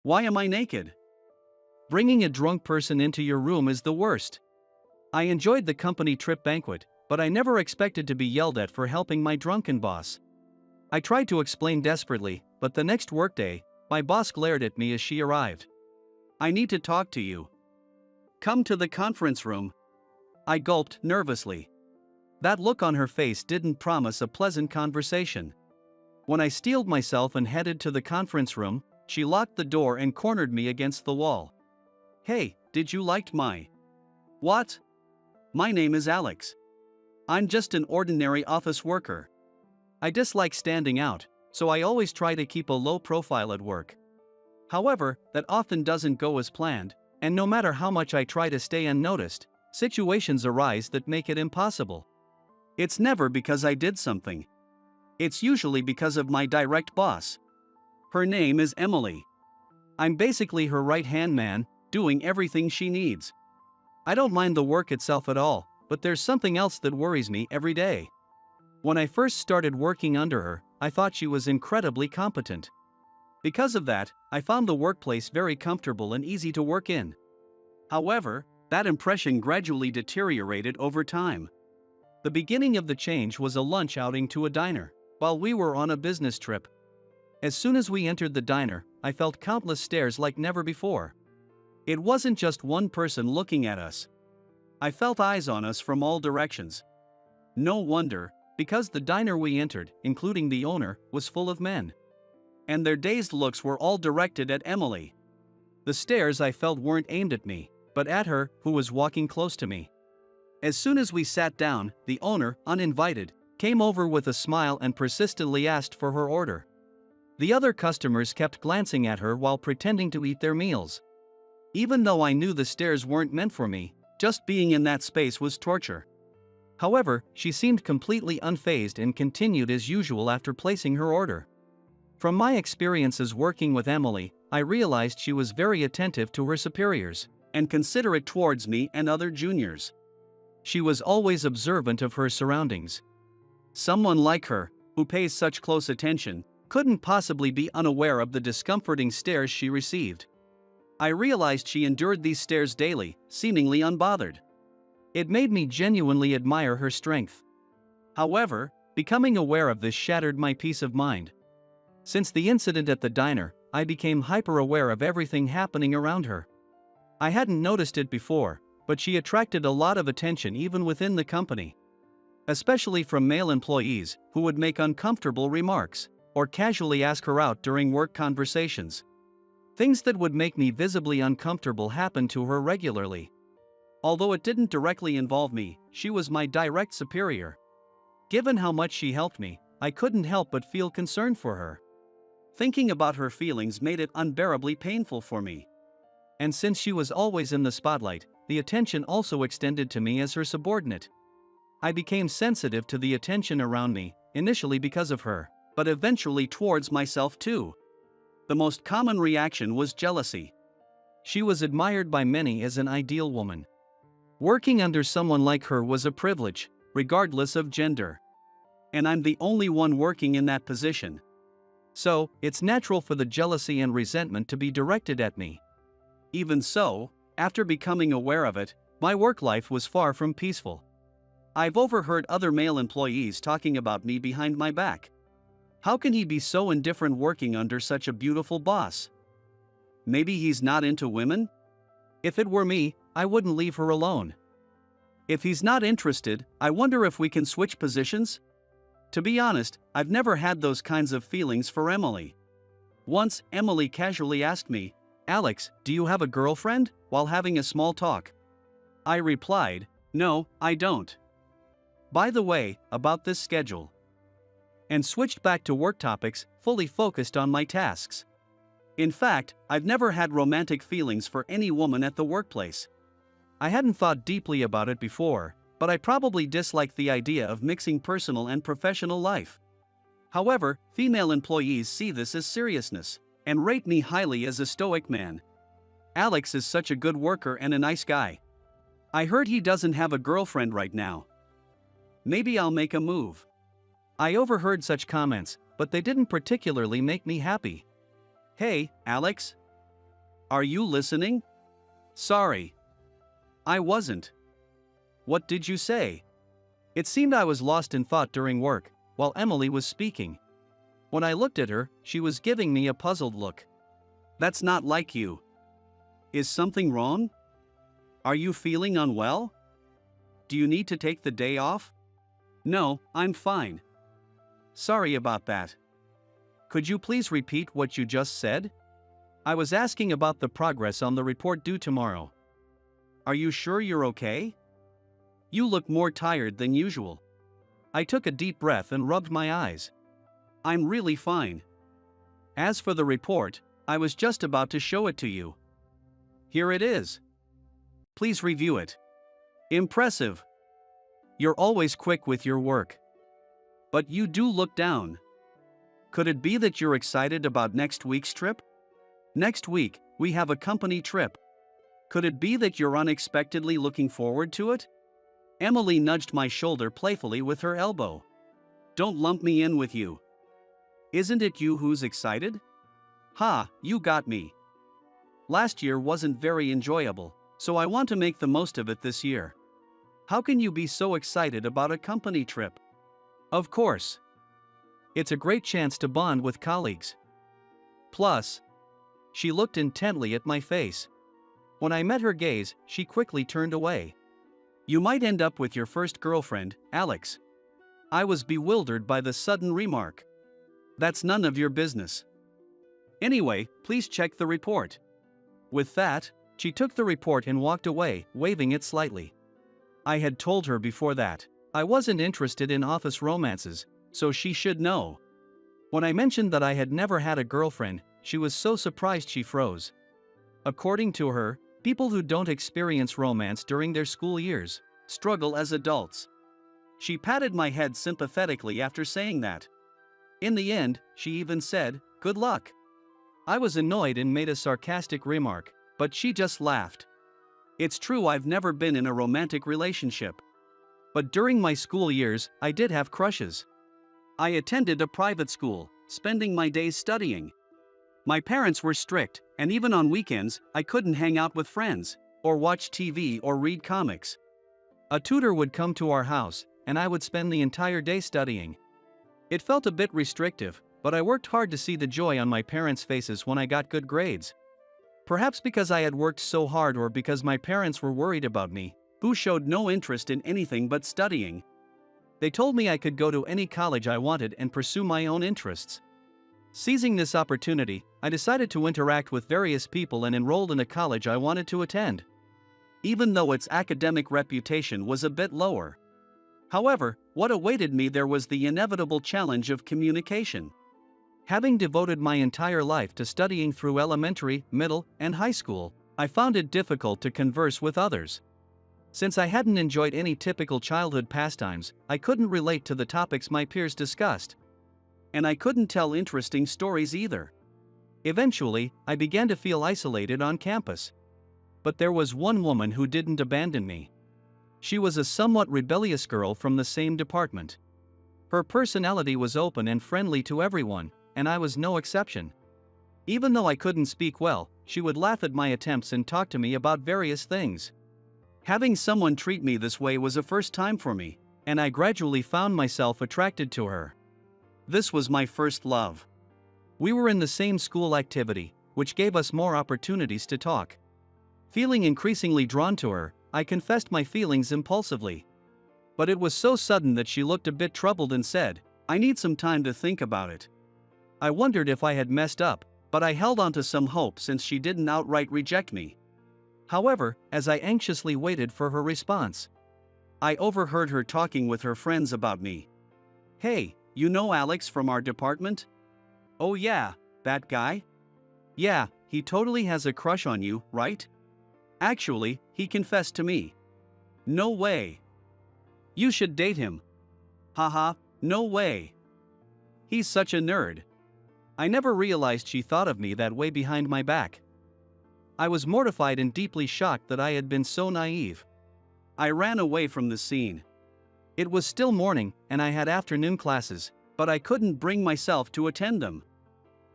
Why am I naked? Bringing a drunk person into your room is the worst. I enjoyed the company trip banquet, but I never expected to be yelled at for helping my drunken boss. I tried to explain desperately, but the next workday, my boss glared at me as she arrived. I need to talk to you. Come to the conference room. I gulped nervously. That look on her face didn't promise a pleasant conversation. When I steeled myself and headed to the conference room, she locked the door and cornered me against the wall. Hey, did you like my... What? My name is Alex. I'm just an ordinary office worker. I dislike standing out, so I always try to keep a low profile at work. However, that often doesn't go as planned, and no matter how much I try to stay unnoticed, situations arise that make it impossible. It's never because I did something. It's usually because of my direct boss. Her name is Emily. I'm basically her right-hand man, doing everything she needs. I don't mind the work itself at all, but there's something else that worries me every day. When I first started working under her, I thought she was incredibly competent. Because of that, I found the workplace very comfortable and easy to work in. However, that impression gradually deteriorated over time. The beginning of the change was a lunch outing to a diner, while we were on a business trip. As soon as we entered the diner, I felt countless stares like never before. It wasn't just one person looking at us. I felt eyes on us from all directions. No wonder, because the diner we entered, including the owner, was full of men. And their dazed looks were all directed at Emily. The stares I felt weren't aimed at me, but at her, who was walking close to me. As soon as we sat down, the owner, uninvited, came over with a smile and persistently asked for her order. The other customers kept glancing at her while pretending to eat their meals. Even though I knew the stares weren't meant for me, just being in that space was torture. However, she seemed completely unfazed and continued as usual after placing her order. From my experiences working with Emily, I realized she was very attentive to her superiors, and considerate towards me and other juniors. She was always observant of her surroundings. Someone like her, who pays such close attention, couldn't possibly be unaware of the discomforting stares she received. I realized she endured these stares daily, seemingly unbothered. It made me genuinely admire her strength. However, becoming aware of this shattered my peace of mind. Since the incident at the diner, I became hyper-aware of everything happening around her. I hadn't noticed it before, but she attracted a lot of attention even within the company. Especially from male employees, who would make uncomfortable remarks, or casually ask her out during work conversations. Things that would make me visibly uncomfortable happened to her regularly. Although it didn't directly involve me, she was my direct superior. Given how much she helped me, I couldn't help but feel concerned for her. Thinking about her feelings made it unbearably painful for me. And since she was always in the spotlight, the attention also extended to me as her subordinate. I became sensitive to the attention around me, initially because of her, but eventually towards myself too. The most common reaction was jealousy. She was admired by many as an ideal woman. Working under someone like her was a privilege, regardless of gender. And I'm the only one working in that position. So, it's natural for the jealousy and resentment to be directed at me. Even so, after becoming aware of it, my work life was far from peaceful. I've overheard other male employees talking about me behind my back. How can he be so indifferent working under such a beautiful boss? Maybe he's not into women? If it were me, I wouldn't leave her alone. If he's not interested, I wonder if we can switch positions? To be honest, I've never had those kinds of feelings for Emily. Once, Emily casually asked me, "Alex, do you have a girlfriend?" while having a small talk. I replied, "No, I don't. By the way, about this schedule." And switched back to work topics, fully focused on my tasks. In fact, I've never had romantic feelings for any woman at the workplace. I hadn't thought deeply about it before, but I probably disliked the idea of mixing personal and professional life. However, female employees see this as seriousness, and rate me highly as a stoic man. Alex is such a good worker and a nice guy. I heard he doesn't have a girlfriend right now. Maybe I'll make a move. I overheard such comments, but they didn't particularly make me happy. "Hey, Alex. Are you listening? Sorry. I wasn't. What did you say? It seemed I was lost in thought during work, while Emily was speaking. When I looked at her, she was giving me a puzzled look. That's not like you. Is something wrong? Are you feeling unwell? Do you need to take the day off? No, I'm fine. Sorry about that. Could you please repeat what you just said? I was asking about the progress on the report due tomorrow. Are you sure you're okay? You look more tired than usual. I took a deep breath and rubbed my eyes. I'm really fine. As for the report, I was just about to show it to you. Here it is. Please review it. Impressive. You're always quick with your work. But you do look down. Could it be that you're excited about next week's trip? Next week, we have a company trip. Could it be that you're unexpectedly looking forward to it? Emily nudged my shoulder playfully with her elbow. Don't lump me in with you. Isn't it you who's excited? Ha, you got me. Last year wasn't very enjoyable, so I want to make the most of it this year. How can you be so excited about a company trip? Of course. It's a great chance to bond with colleagues. Plus, she looked intently at my face. When I met her gaze, she quickly turned away. You might end up with your first girlfriend, Alex. I was bewildered by the sudden remark. That's none of your business. Anyway, please check the report. With that, she took the report and walked away, waving it slightly. I had told her before that I wasn't interested in office romances, so she should know. When I mentioned that I had never had a girlfriend, she was so surprised she froze. According to her, people who don't experience romance during their school years struggle as adults. She patted my head sympathetically after saying that. In the end, she even said, "Good luck." I was annoyed and made a sarcastic remark, but she just laughed. It's true I've never been in a romantic relationship. But during my school years, I did have crushes. I attended a private school, spending my days studying. My parents were strict, and even on weekends, I couldn't hang out with friends, or watch TV or read comics. A tutor would come to our house, and I would spend the entire day studying. It felt a bit restrictive, but I worked hard to see the joy on my parents' faces when I got good grades. Perhaps because I had worked so hard or because my parents were worried about me, who showed no interest in anything but studying. They told me I could go to any college I wanted and pursue my own interests. Seizing this opportunity, I decided to interact with various people and enrolled in a college I wanted to attend, even though its academic reputation was a bit lower. However, what awaited me there was the inevitable challenge of communication. Having devoted my entire life to studying through elementary, middle, and high school, I found it difficult to converse with others. Since I hadn't enjoyed any typical childhood pastimes, I couldn't relate to the topics my peers discussed. And I couldn't tell interesting stories either. Eventually, I began to feel isolated on campus. But there was one woman who didn't abandon me. She was a somewhat rebellious girl from the same department. Her personality was open and friendly to everyone, and I was no exception. Even though I couldn't speak well, she would laugh at my attempts and talk to me about various things. Having someone treat me this way was a first time for me, and I gradually found myself attracted to her. This was my first love. We were in the same school activity, which gave us more opportunities to talk. Feeling increasingly drawn to her, I confessed my feelings impulsively. But it was so sudden that she looked a bit troubled and said, "I need some time to think about it." I wondered if I had messed up, but I held on to some hope since she didn't outright reject me. However, as I anxiously waited for her response, I overheard her talking with her friends about me. "Hey, you know Alex from our department?" "Oh yeah, that guy?" "Yeah, he totally has a crush on you, right?" "Actually, he confessed to me." "No way. You should date him." "Haha, no way. He's such a nerd." I never realized she thought of me that way behind my back. I was mortified and deeply shocked that I had been so naive. I ran away from the scene. It was still morning, and I had afternoon classes, but I couldn't bring myself to attend them.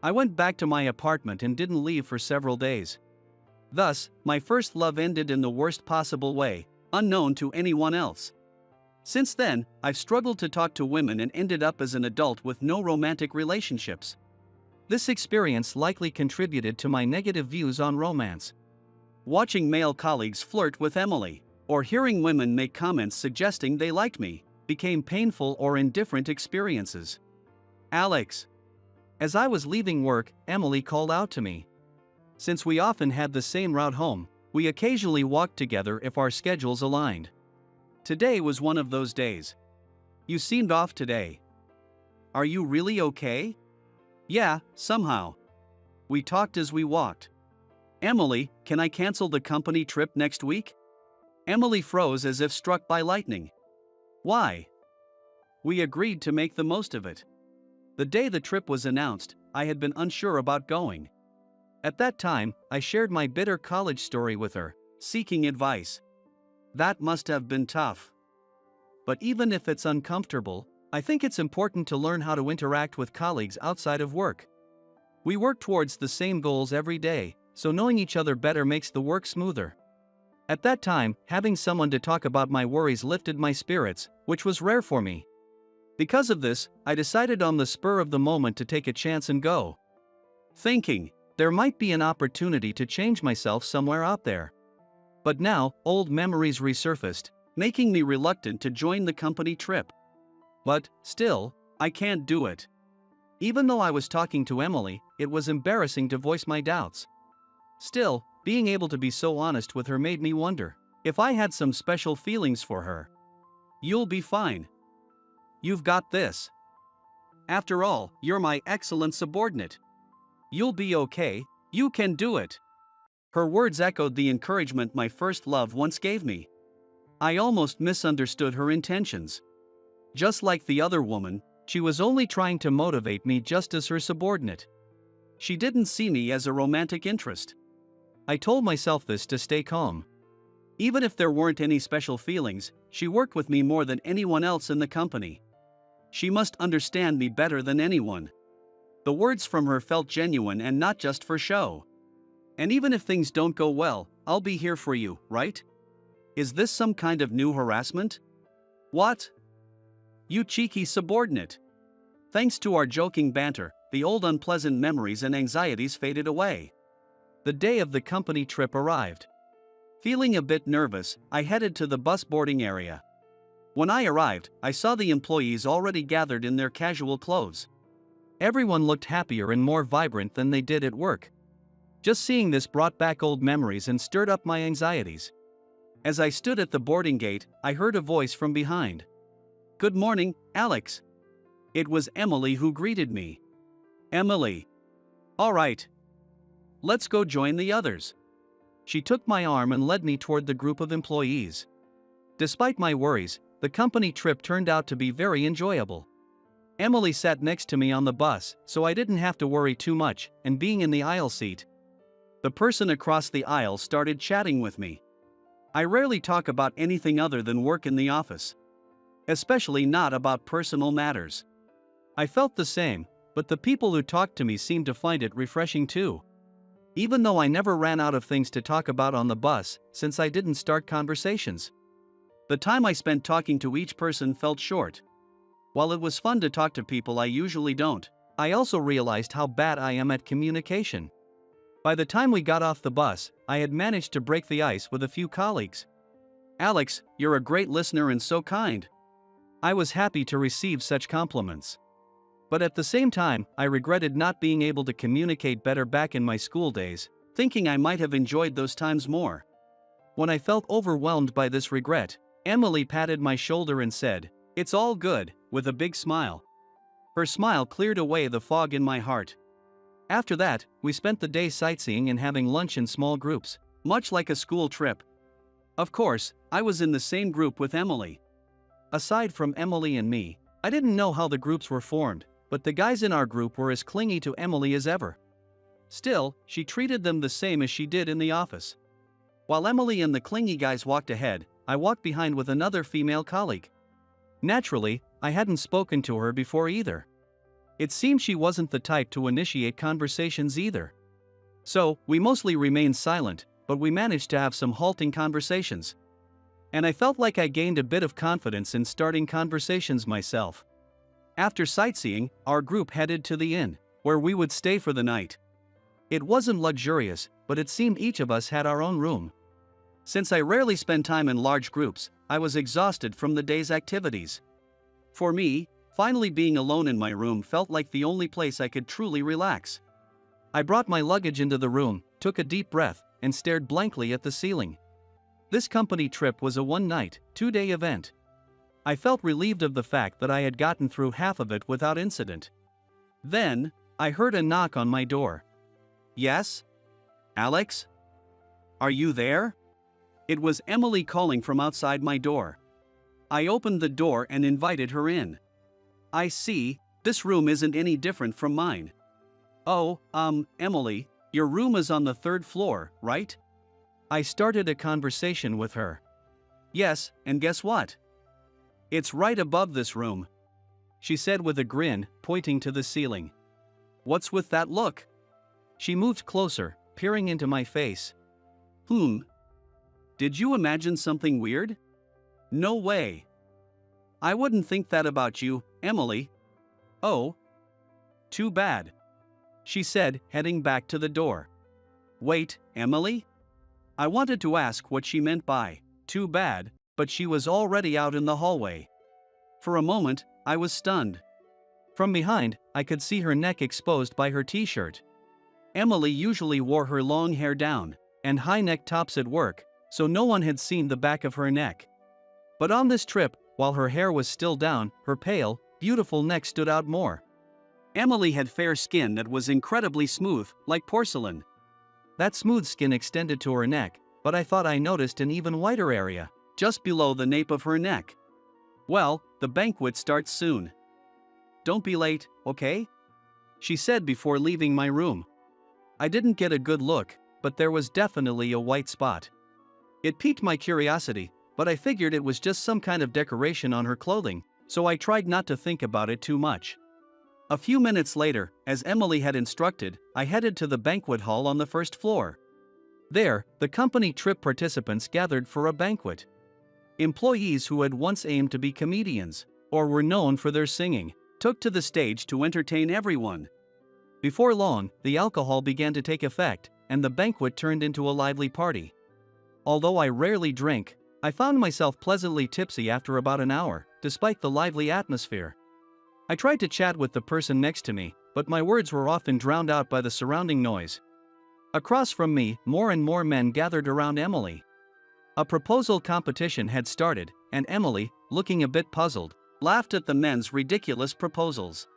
I went back to my apartment and didn't leave for several days. Thus, my first love ended in the worst possible way, unknown to anyone else. Since then, I've struggled to talk to women and ended up as an adult with no romantic relationships. This experience likely contributed to my negative views on romance. Watching male colleagues flirt with Emily, or hearing women make comments suggesting they liked me, became painful or indifferent experiences. Alex. As I was leaving work, Emily called out to me. Since we often had the same route home, we occasionally walked together if our schedules aligned. Today was one of those days. You seemed off today. Are you really okay? Yeah, somehow. We talked as we walked. Emily, can I cancel the company trip next week? Emily froze as if struck by lightning. Why? We agreed to make the most of it. The day the trip was announced, I had been unsure about going. At that time, I shared my bitter college story with her, seeking advice. That must have been tough. But even if it's uncomfortable, I think it's important to learn how to interact with colleagues outside of work. We work towards the same goals every day, so knowing each other better makes the work smoother. At that time, having someone to talk about my worries lifted my spirits, which was rare for me. Because of this, I decided on the spur of the moment to take a chance and go. Thinking, there might be an opportunity to change myself somewhere out there. But now, old memories resurfaced, making me reluctant to join the company trip. But, still, I can't do it. Even though I was talking to Emily, it was embarrassing to voice my doubts. Still, being able to be so honest with her made me wonder if I had some special feelings for her. You'll be fine. You've got this. After all, you're my excellent subordinate. You'll be okay, you can do it. Her words echoed the encouragement my first love once gave me. I almost misunderstood her intentions. Just like the other woman, she was only trying to motivate me just as her subordinate. She didn't see me as a romantic interest. I told myself this to stay calm. Even if there weren't any special feelings, she worked with me more than anyone else in the company. She must understand me better than anyone. The words from her felt genuine and not just for show. And even if things don't go well, I'll be here for you, right? Is this some kind of new harassment? What? You cheeky subordinate. Thanks to our joking banter, the old unpleasant memories and anxieties faded away. The day of the company trip arrived. Feeling a bit nervous, I headed to the bus boarding area. When I arrived, I saw the employees already gathered in their casual clothes. Everyone looked happier and more vibrant than they did at work. Just seeing this brought back old memories and stirred up my anxieties. As I stood at the boarding gate, I heard a voice from behind. Good morning, Alex. It was Emily who greeted me. Emily. All right. Let's go join the others. She took my arm and led me toward the group of employees. Despite my worries, the company trip turned out to be very enjoyable. Emily sat next to me on the bus, so I didn't have to worry too much, and being in the aisle seat, the person across the aisle started chatting with me. I rarely talk about anything other than work in the office. Especially not about personal matters. I felt the same, but the people who talked to me seemed to find it refreshing too. Even though I never ran out of things to talk about on the bus, since I didn't start conversations. The time I spent talking to each person felt short. While it was fun to talk to people I usually don't, I also realized how bad I am at communication. By the time we got off the bus, I had managed to break the ice with a few colleagues. Alex, you're a great listener and so kind. I was happy to receive such compliments. But at the same time, I regretted not being able to communicate better back in my school days, thinking I might have enjoyed those times more. When I felt overwhelmed by this regret, Emily patted my shoulder and said, "It's all good," with a big smile. Her smile cleared away the fog in my heart. After that, we spent the day sightseeing and having lunch in small groups, much like a school trip. Of course, I was in the same group with Emily. Aside from Emily and me, I didn't know how the groups were formed, but the guys in our group were as clingy to Emily as ever. Still, she treated them the same as she did in the office. While Emily and the clingy guys walked ahead, I walked behind with another female colleague. Naturally, I hadn't spoken to her before either. It seemed she wasn't the type to initiate conversations either. So, we mostly remained silent, but we managed to have some halting conversations. And I felt like I gained a bit of confidence in starting conversations myself. After sightseeing, our group headed to the inn, where we would stay for the night. It wasn't luxurious, but it seemed each of us had our own room. Since I rarely spend time in large groups, I was exhausted from the day's activities. For me, finally being alone in my room felt like the only place I could truly relax. I brought my luggage into the room, took a deep breath, and stared blankly at the ceiling. This company trip was a one-night, two-day event. I felt relieved of the fact that I had gotten through half of it without incident. Then, I heard a knock on my door. Yes? Alex? Are you there? It was Emily calling from outside my door. I opened the door and invited her in. I see, this room isn't any different from mine. Oh, Emily, your room is on the third floor, right? I started a conversation with her. Yes, and guess what? It's right above this room, she said with a grin, pointing to the ceiling. What's with that look? She moved closer, peering into my face. Did you imagine something weird? No way. I wouldn't think that about you, Emily. Oh. Too bad, she said, heading back to the door. Wait, Emily? I wanted to ask what she meant by too bad, but she was already out in the hallway. For a moment, I was stunned. From behind, I could see her neck exposed by her t-shirt. Emily usually wore her long hair down and high-neck tops at work, so no one had seen the back of her neck. But on this trip, while her hair was still down, her pale, beautiful neck stood out more. Emily had fair skin that was incredibly smooth, like porcelain. That smooth skin extended to her neck, but I thought I noticed an even whiter area, just below the nape of her neck. Well, the banquet starts soon. Don't be late, okay? She said before leaving my room. I didn't get a good look, but there was definitely a white spot. It piqued my curiosity, but I figured it was just some kind of decoration on her clothing, so I tried not to think about it too much. A few minutes later, as Emily had instructed, I headed to the banquet hall on the first floor. There, the company trip participants gathered for a banquet. Employees who had once aimed to be comedians, or were known for their singing, took to the stage to entertain everyone. Before long, the alcohol began to take effect, and the banquet turned into a lively party. Although I rarely drink, I found myself pleasantly tipsy after about an hour, despite the lively atmosphere. I tried to chat with the person next to me, but my words were often drowned out by the surrounding noise. Across from me, more and more men gathered around Emily. A proposal competition had started, and Emily, looking a bit puzzled, laughed at the men's ridiculous proposals.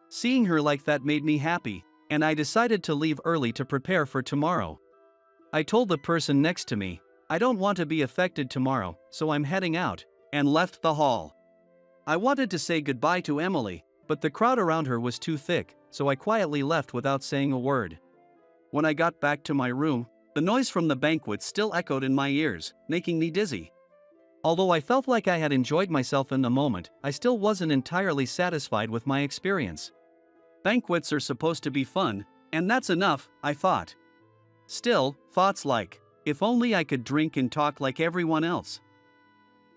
Seeing her like that made me happy, and I decided to leave early to prepare for tomorrow. I told the person next to me, I don't want to be affected tomorrow, so I'm heading out, and left the hall. I wanted to say goodbye to Emily, but the crowd around her was too thick, so I quietly left without saying a word. When I got back to my room, the noise from the banquet still echoed in my ears, making me dizzy. Although I felt like I had enjoyed myself in the moment, I still wasn't entirely satisfied with my experience. Banquets are supposed to be fun, and that's enough, I thought. Still, thoughts like, if only I could drink and talk like everyone else.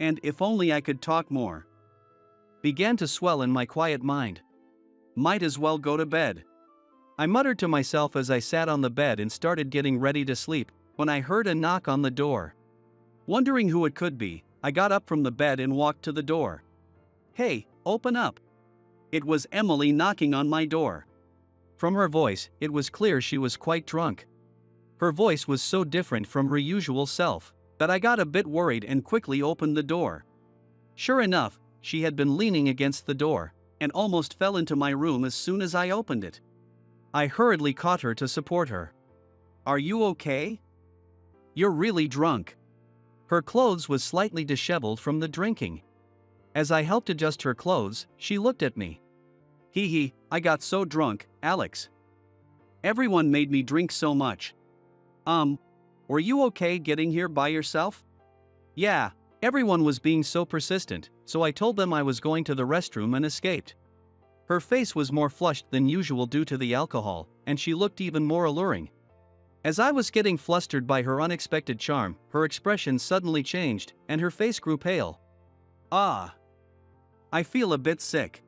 And if only I could talk more, began to swell in my quiet mind. Might as well go to bed, I muttered to myself as I sat on the bed and started getting ready to sleep, when I heard a knock on the door. Wondering who it could be, I got up from the bed and walked to the door. Hey, open up. It was Emily knocking on my door. From her voice, it was clear she was quite drunk. Her voice was so different from her usual self that I got a bit worried and quickly opened the door. Sure enough, she had been leaning against the door and almost fell into my room as soon as I opened it. I hurriedly caught her to support her. Are you okay? You're really drunk. Her clothes was slightly disheveled from the drinking. As I helped adjust her clothes, she looked at me. Hee, I got so drunk, Alex. Everyone made me drink so much. Were you okay getting here by yourself? Yeah, everyone was being so persistent, so I told them I was going to the restroom and escaped. Her face was more flushed than usual due to the alcohol, and she looked even more alluring. As I was getting flustered by her unexpected charm, her expression suddenly changed, and her face grew pale. Ah! I feel a bit sick.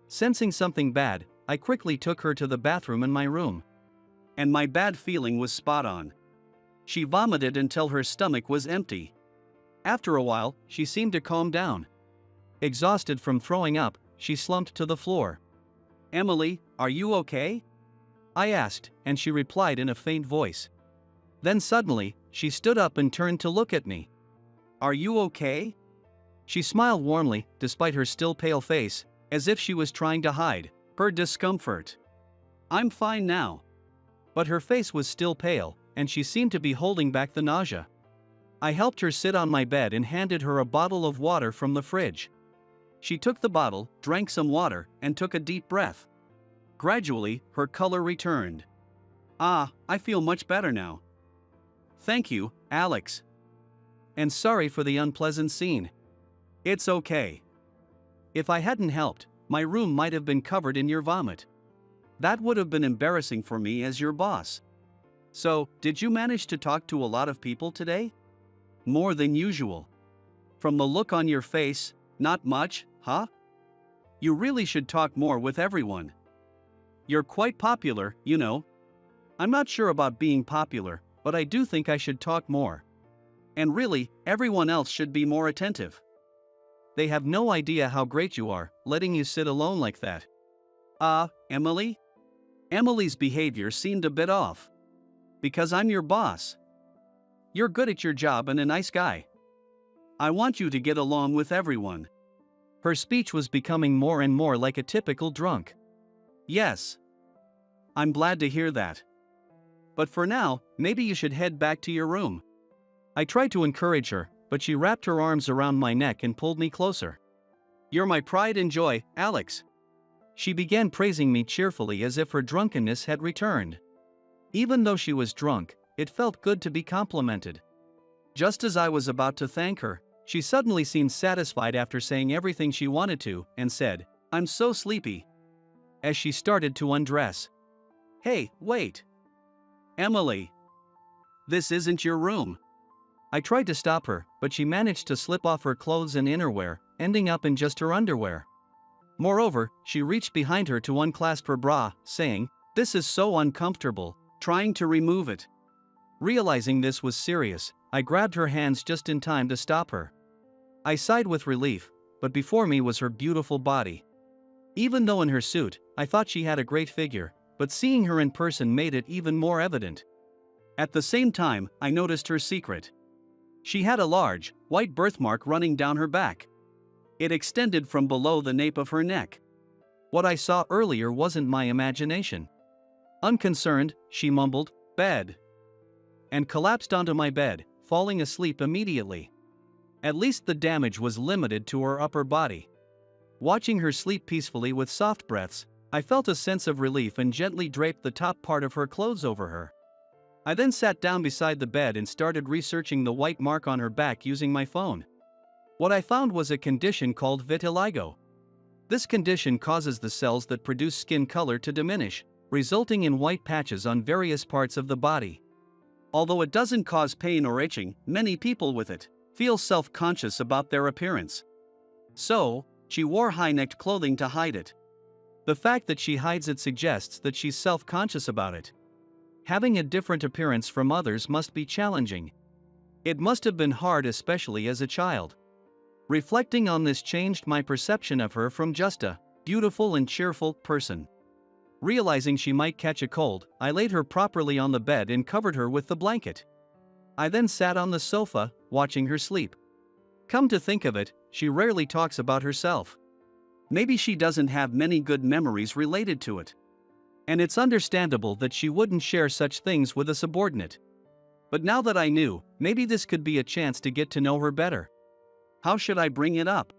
Sensing something bad, I quickly took her to the bathroom in my room. And my bad feeling was spot on. She vomited until her stomach was empty. After a while, she seemed to calm down. Exhausted from throwing up, she slumped to the floor. "Emily, are you okay?" I asked, and she replied in a faint voice. Then suddenly, she stood up and turned to look at me. "Are you okay?" She smiled warmly, despite her still pale face, as if she was trying to hide her discomfort. "I'm fine now." But her face was still pale, and she seemed to be holding back the nausea. I helped her sit on my bed and handed her a bottle of water from the fridge. She took the bottle, drank some water, and took a deep breath. Gradually, her color returned. "Ah, I feel much better now. Thank you, Alex. And sorry for the unpleasant scene." "It's okay. If I hadn't helped, my room might have been covered in your vomit. That would have been embarrassing for me as your boss." "So, did you manage to talk to a lot of people today?" "More than usual." "From the look on your face, not much, huh? You really should talk more with everyone. You're quite popular, you know." "I'm not sure about being popular, but I do think I should talk more. And really, everyone else should be more attentive. They have no idea how great you are, letting you sit alone like that." Emily?" Emily's behavior seemed a bit off. "Because I'm your boss. You're good at your job and a nice guy. I want you to get along with everyone." Her speech was becoming more and more like a typical drunk. "Yes. I'm glad to hear that. But for now, maybe you should head back to your room." I tried to encourage her, but she wrapped her arms around my neck and pulled me closer. "You're my pride and joy, Alex." She began praising me cheerfully as if her drunkenness had returned. Even though she was drunk, it felt good to be complimented. Just as I was about to thank her, she suddenly seemed satisfied after saying everything she wanted to, and said, "I'm so sleepy," as she started to undress. "Hey, wait. Emily. This isn't your room." I tried to stop her, but she managed to slip off her clothes and innerwear, ending up in just her underwear. Moreover, she reached behind her to unclasp her bra, saying, "This is so uncomfortable," trying to remove it. Realizing this was serious, I grabbed her hands just in time to stop her. I sighed with relief, but before me was her beautiful body. Even though in her suit, I thought she had a great figure, but seeing her in person made it even more evident. At the same time, I noticed her secret. She had a large, white birthmark running down her back. It extended from below the nape of her neck. What I saw earlier wasn't my imagination. Unconcerned, she mumbled, "Bed," and collapsed onto my bed, falling asleep immediately. At least the damage was limited to her upper body. Watching her sleep peacefully with soft breaths, I felt a sense of relief and gently draped the top part of her clothes over her. I then sat down beside the bed and started researching the white mark on her back using my phone. What I found was a condition called vitiligo. This condition causes the cells that produce skin color to diminish, resulting in white patches on various parts of the body. Although it doesn't cause pain or itching, many people with it feel self-conscious about their appearance. So, she wore high-necked clothing to hide it. The fact that she hides it suggests that she's self-conscious about it. Having a different appearance from others must be challenging. It must have been hard, especially as a child. Reflecting on this changed my perception of her from just a beautiful and cheerful person. Realizing she might catch a cold, I laid her properly on the bed and covered her with the blanket. I then sat on the sofa, watching her sleep. Come to think of it, she rarely talks about herself. Maybe she doesn't have many good memories related to it. And it's understandable that she wouldn't share such things with a subordinate. But now that I knew, maybe this could be a chance to get to know her better. How should I bring it up?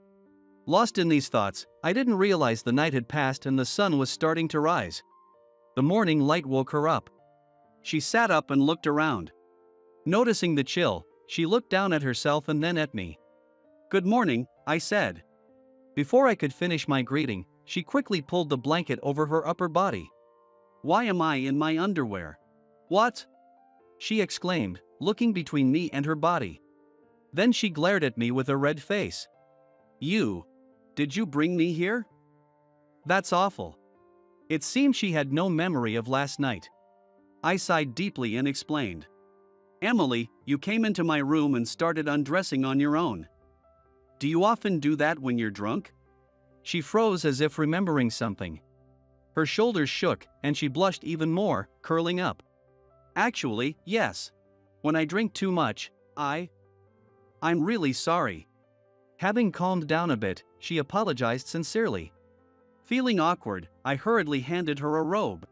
Lost in these thoughts, I didn't realize the night had passed and the sun was starting to rise. The morning light woke her up. She sat up and looked around. Noticing the chill, she looked down at herself and then at me. "Good morning," I said. Before I could finish my greeting, she quickly pulled the blanket over her upper body. "Why am I in my underwear?" "What?" she exclaimed, looking between me and her body. Then she glared at me with a red face. Did you bring me here? That's awful. It seemed she had no memory of last night. I sighed deeply and explained. Emily, you came into my room and started undressing on your own. Do you often do that when you're drunk? She froze as if remembering something. Her shoulders shook and she blushed even more, curling up. Actually, yes. When I drink too much, I'm really sorry. Having calmed down a bit, she apologized sincerely. Feeling awkward, I hurriedly handed her a robe.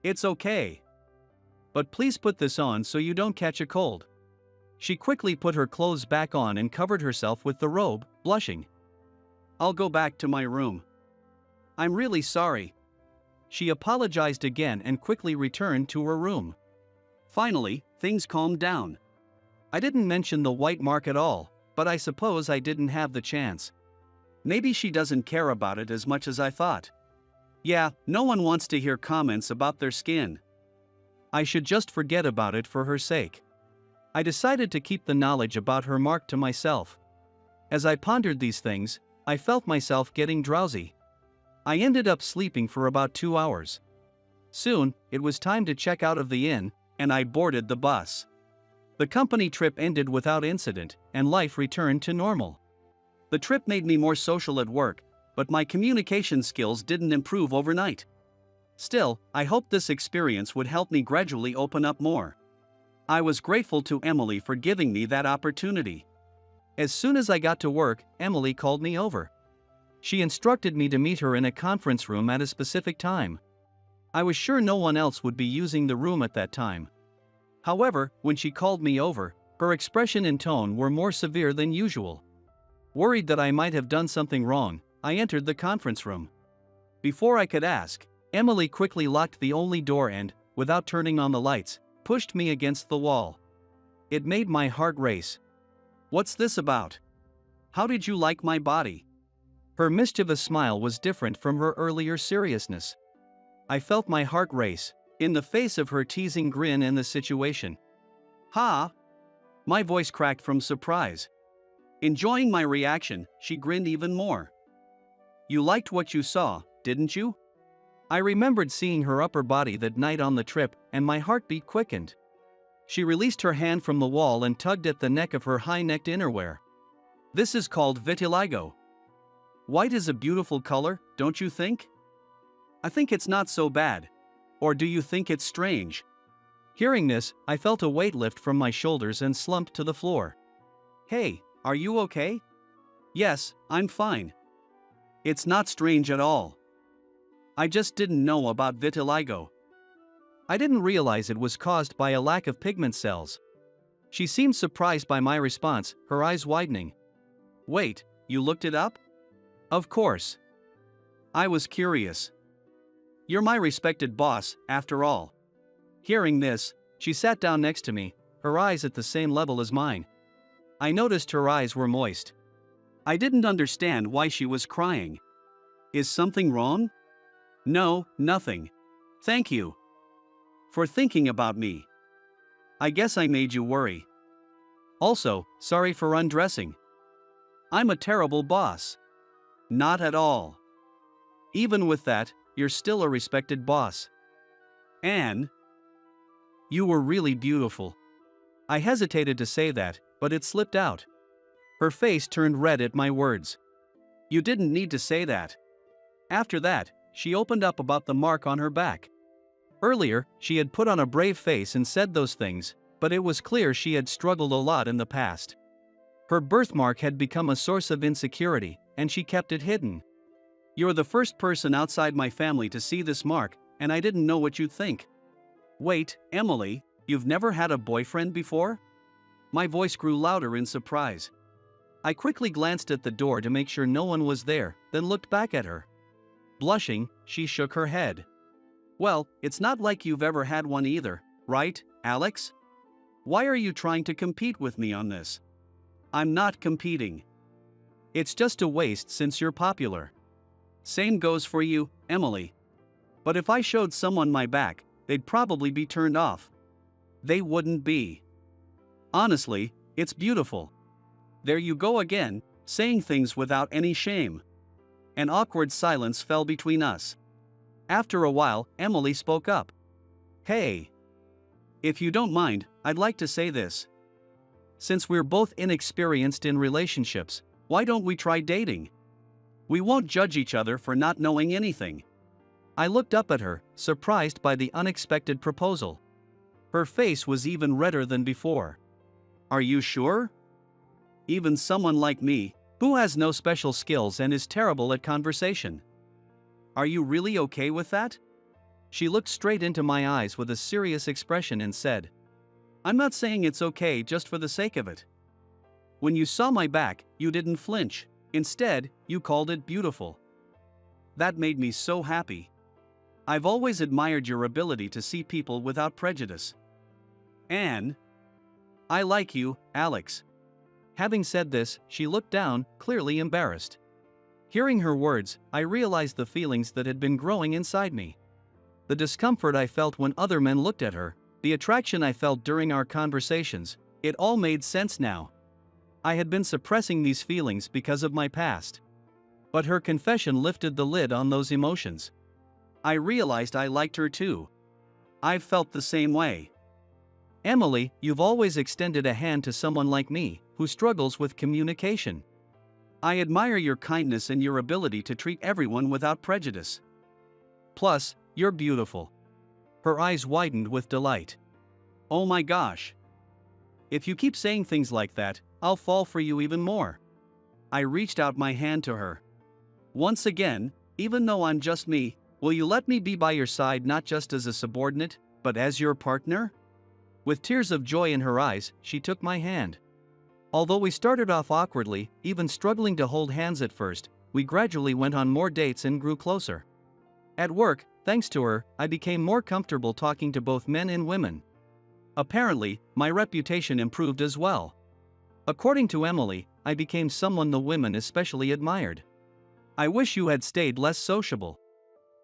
It's okay. But please put this on so you don't catch a cold. She quickly put her clothes back on and covered herself with the robe, blushing. I'll go back to my room. I'm really sorry. She apologized again and quickly returned to her room. Finally, things calmed down. I didn't mention the white mark at all, but I suppose I didn't have the chance. Maybe she doesn't care about it as much as I thought. Yeah, no one wants to hear comments about their skin. I should just forget about it for her sake. I decided to keep the knowledge about her mark to myself. As I pondered these things, I felt myself getting drowsy. I ended up sleeping for about 2 hours. Soon, it was time to check out of the inn, and I boarded the bus. The company trip ended without incident, and life returned to normal. The trip made me more social at work, but my communication skills didn't improve overnight. Still, I hoped this experience would help me gradually open up more. I was grateful to Emily for giving me that opportunity. As soon as I got to work, Emily called me over. She instructed me to meet her in a conference room at a specific time. I was sure no one else would be using the room at that time. However, when she called me over, her expression and tone were more severe than usual. Worried that I might have done something wrong, I entered the conference room. Before I could ask, Emily quickly locked the only door and, without turning on the lights, pushed me against the wall. It made my heart race. What's this about? How did you like my body? Her mischievous smile was different from her earlier seriousness. I felt my heart race, in the face of her teasing grin and the situation. Ha! My voice cracked from surprise. Enjoying my reaction, she grinned even more. You liked what you saw, didn't you? I remembered seeing her upper body that night on the trip, and my heartbeat quickened. She released her hand from the wall and tugged at the neck of her high-necked innerwear. This is called vitiligo. White is a beautiful color, don't you think? I think it's not so bad. Or do you think it's strange? Hearing this, I felt a weight lift from my shoulders and slumped to the floor. Hey, are you okay? Yes, I'm fine. It's not strange at all. I just didn't know about vitiligo. I didn't realize it was caused by a lack of pigment cells. She seemed surprised by my response, her eyes widening. Wait, you looked it up? Of course. I was curious. You're my respected boss, after all. Hearing this, she sat down next to me, her eyes at the same level as mine. I noticed her eyes were moist. I didn't understand why she was crying. Is something wrong? No, nothing. Thank you for thinking about me. I guess I made you worry. Also, sorry for undressing. I'm a terrible boss. Not at all. Even with that, you're still a respected boss. Anne, you were really beautiful. I hesitated to say that, but it slipped out. Her face turned red at my words. You didn't need to say that. After that, she opened up about the mark on her back. Earlier, she had put on a brave face and said those things, but it was clear she had struggled a lot in the past. Her birthmark had become a source of insecurity, and she kept it hidden. You're the first person outside my family to see this mark, and I didn't know what you'd think. Wait, Emily, you've never had a boyfriend before? My voice grew louder in surprise. I quickly glanced at the door to make sure no one was there, then looked back at her. Blushing, she shook her head. Well, it's not like you've ever had one either, right, Alex? Why are you trying to compete with me on this? I'm not competing. It's just a waste since you're popular. Same goes for you, Emily. But if I showed someone my back, they'd probably be turned off. They wouldn't be. Honestly, it's beautiful. There you go again, saying things without any shame. An awkward silence fell between us. After a while, Emily spoke up. Hey. If you don't mind, I'd like to say this. Since we're both inexperienced in relationships, why don't we try dating? We won't judge each other for not knowing anything. I looked up at her, surprised by the unexpected proposal. Her face was even redder than before. Are you sure? Even someone like me, who has no special skills and is terrible at conversation. Are you really okay with that? She looked straight into my eyes with a serious expression and said, I'm not saying it's okay just for the sake of it. When you saw my back, you didn't flinch. Instead, you called it beautiful. That made me so happy. I've always admired your ability to see people without prejudice. And I like you, Alex. Having said this, she looked down, clearly embarrassed. Hearing her words, I realized the feelings that had been growing inside me. The discomfort I felt when other men looked at her, the attraction I felt during our conversations, it all made sense now. I had been suppressing these feelings because of my past. But her confession lifted the lid on those emotions. I realized I liked her too. I've felt the same way. Emily, you've always extended a hand to someone like me, who struggles with communication. I admire your kindness and your ability to treat everyone without prejudice. Plus, you're beautiful. Her eyes widened with delight. Oh my gosh. If you keep saying things like that, I'll fall for you even more. I reached out my hand to her. Once again, even though I'm just me, will you let me be by your side not just as a subordinate, but as your partner? With tears of joy in her eyes, she took my hand. Although we started off awkwardly, even struggling to hold hands at first, we gradually went on more dates and grew closer. At work, thanks to her, I became more comfortable talking to both men and women. Apparently, my reputation improved as well. According to Emily, I became someone the women especially admired. I wish you had stayed less sociable.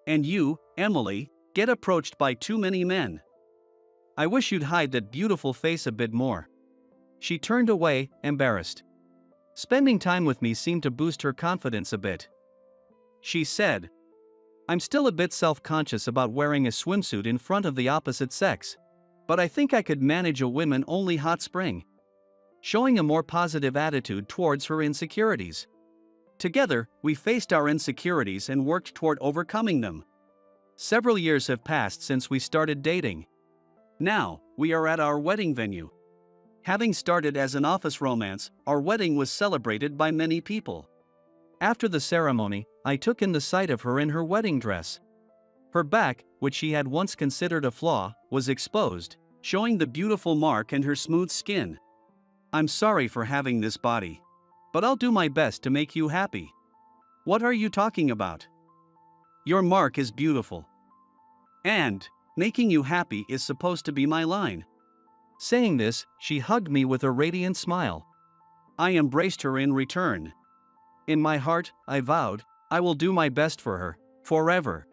And you, Emily, get approached by too many men. I wish you'd hide that beautiful face a bit more. She turned away, embarrassed. Spending time with me seemed to boost her confidence a bit. She said, I'm still a bit self-conscious about wearing a swimsuit in front of the opposite sex. But I think I could manage a women-only hot spring. Showing a more positive attitude towards her insecurities. Together, we faced our insecurities and worked toward overcoming them. Several years have passed since we started dating. Now, we are at our wedding venue. Having started as an office romance, our wedding was celebrated by many people. After the ceremony, I took in the sight of her in her wedding dress. Her back, which she had once considered a flaw, was exposed, showing the beautiful mark and her smooth skin. I'm sorry for having this body. But I'll do my best to make you happy. What are you talking about? Your mark is beautiful. And making you happy is supposed to be my line. Saying this, she hugged me with a radiant smile. I embraced her in return. In my heart, I vowed, I will do my best for her, forever.